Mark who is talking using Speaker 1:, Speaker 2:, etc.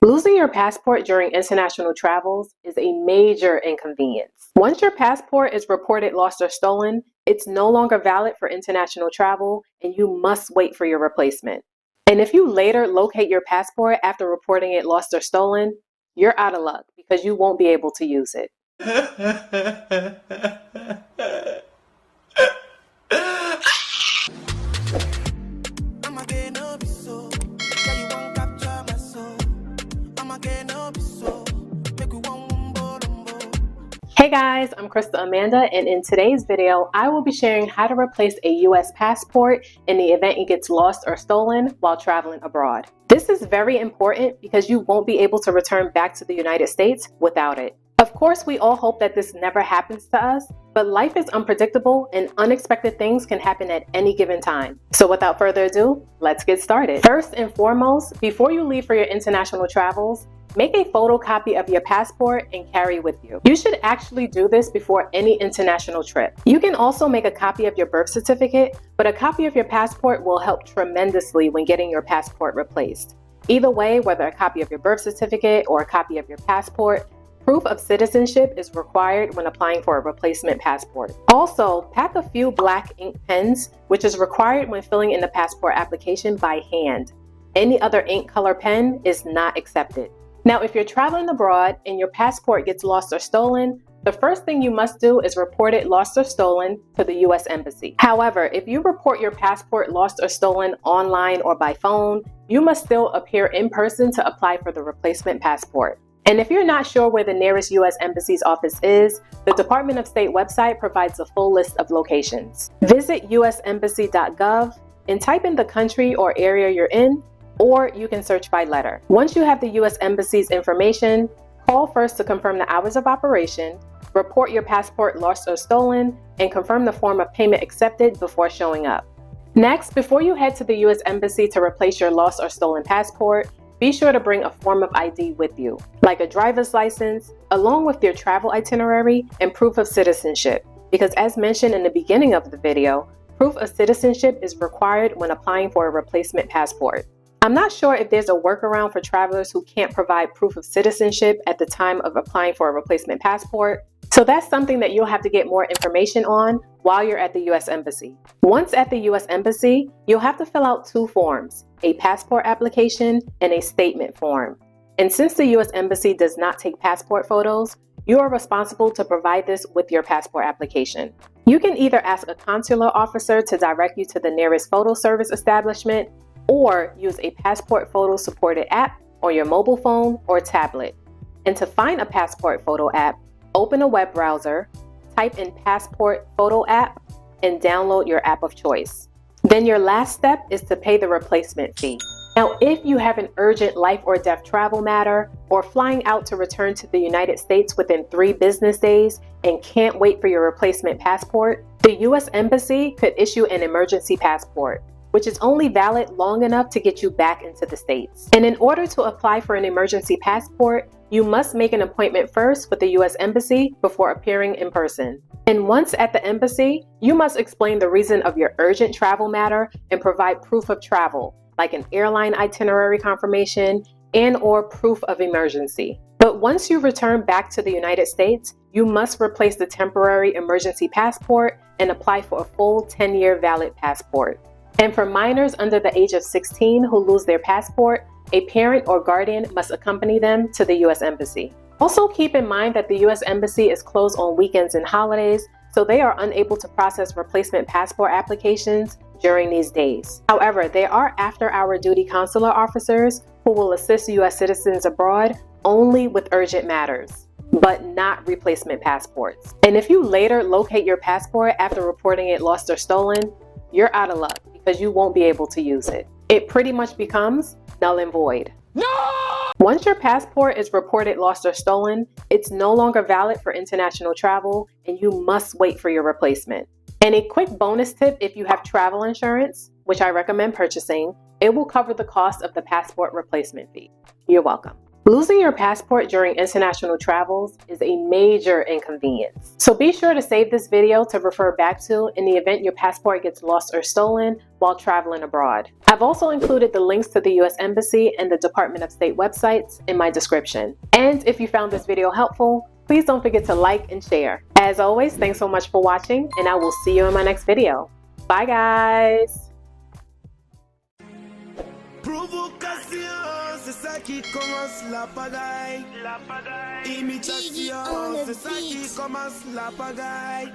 Speaker 1: Losing your passport during international travels is a major inconvenience. Once your passport is reported lost or stolen, it's no longer valid for international travel and you must wait for your replacement. And if you later locate your passport after reporting it lost or stolen, you're out of luck because you won't be able to use it. Hey guys, I'm Krista Amanda, and in today's video, I will be sharing how to replace a US passport in the event it gets lost or stolen while traveling abroad. This is very important because you won't be able to return back to the United States without it. Of course, we all hope that this never happens to us, but life is unpredictable and unexpected things can happen at any given time. So without further ado, let's get started. First and foremost, before you leave for your international travels, make a photocopy of your passport and carry with you. You should actually do this before any international trip. You can also make a copy of your birth certificate, but a copy of your passport will help tremendously when getting your passport replaced. Either way, whether a copy of your birth certificate or a copy of your passport, proof of citizenship is required when applying for a replacement passport. Also, pack a few black ink pens, which is required when filling in the passport application by hand. Any other ink color pen is not accepted. Now, if you're traveling abroad and your passport gets lost or stolen, the first thing you must do is report it lost or stolen to the US Embassy. However, if you report your passport lost or stolen online or by phone, you must still appear in person to apply for the replacement passport. And if you're not sure where the nearest US Embassy's office is, the Department of State website provides a full list of locations. Visit usembassy.gov and type in the country or area you're in, or you can search by letter. Once you have the US Embassy's information, call first to confirm the hours of operation, report your passport lost or stolen, and confirm the form of payment accepted before showing up. Next, before you head to the US Embassy to replace your lost or stolen passport, be sure to bring a form of ID with you, like a driver's license, along with your travel itinerary and proof of citizenship, because as mentioned in the beginning of the video, proof of citizenship is required when applying for a replacement passport. I'm not sure if there's a workaround for travelers who can't provide proof of citizenship at the time of applying for a replacement passport, so that's something that you'll have to get more information on while you're at the US Embassy. Once at the US Embassy, you'll have to fill out two forms, a passport application and a statement form. And since the US Embassy does not take passport photos, you are responsible to provide this with your passport application. You can either ask a consular officer to direct you to the nearest photo service establishment, or use a passport photo supported app on your mobile phone or tablet. And to find a passport photo app, open a web browser, type in passport photo app, and download your app of choice. Then your last step is to pay the replacement fee. Now, if you have an urgent life or death travel matter or flying out to return to the United States within 3 business days and can't wait for your replacement passport, the US Embassy could issue an emergency passport, which is only valid long enough to get you back into the States. And in order to apply for an emergency passport, you must make an appointment first with the US Embassy before appearing in person. And once at the embassy, you must explain the reason of your urgent travel matter and provide proof of travel, like an airline itinerary confirmation and/or proof of emergency. But once you return back to the United States, you must replace the temporary emergency passport and apply for a full 10-year valid passport. And for minors under the age of 16 who lose their passport, a parent or guardian must accompany them to the US Embassy. Also keep in mind that the US Embassy is closed on weekends and holidays, so they are unable to process replacement passport applications during these days. However, there are after-hour duty consular officers who will assist US citizens abroad only with urgent matters, but not replacement passports. And if you later locate your passport after reporting it lost or stolen, you're out of luck because you won't be able to use it. It pretty much becomes null and void. No! Once your passport is reported lost or stolen, it's no longer valid for international travel and you must wait for your replacement. And a quick bonus tip, if you have travel insurance, which I recommend purchasing, it will cover the cost of the passport replacement fee. You're welcome. Losing your passport during international travels is a major inconvenience. So be sure to save this video to refer back to in the event your passport gets lost or stolen while traveling abroad. I've also included the links to the U.S. Embassy and the Department of State websites in my description. And if you found this video helpful, please don't forget to like and share. As always, thanks so much for watching, and I will see you in my next video. Bye guys!
Speaker 2: Provocation, c'est ça qui commence la pagaille. Imitation, c'est ça qui commence la pagaille.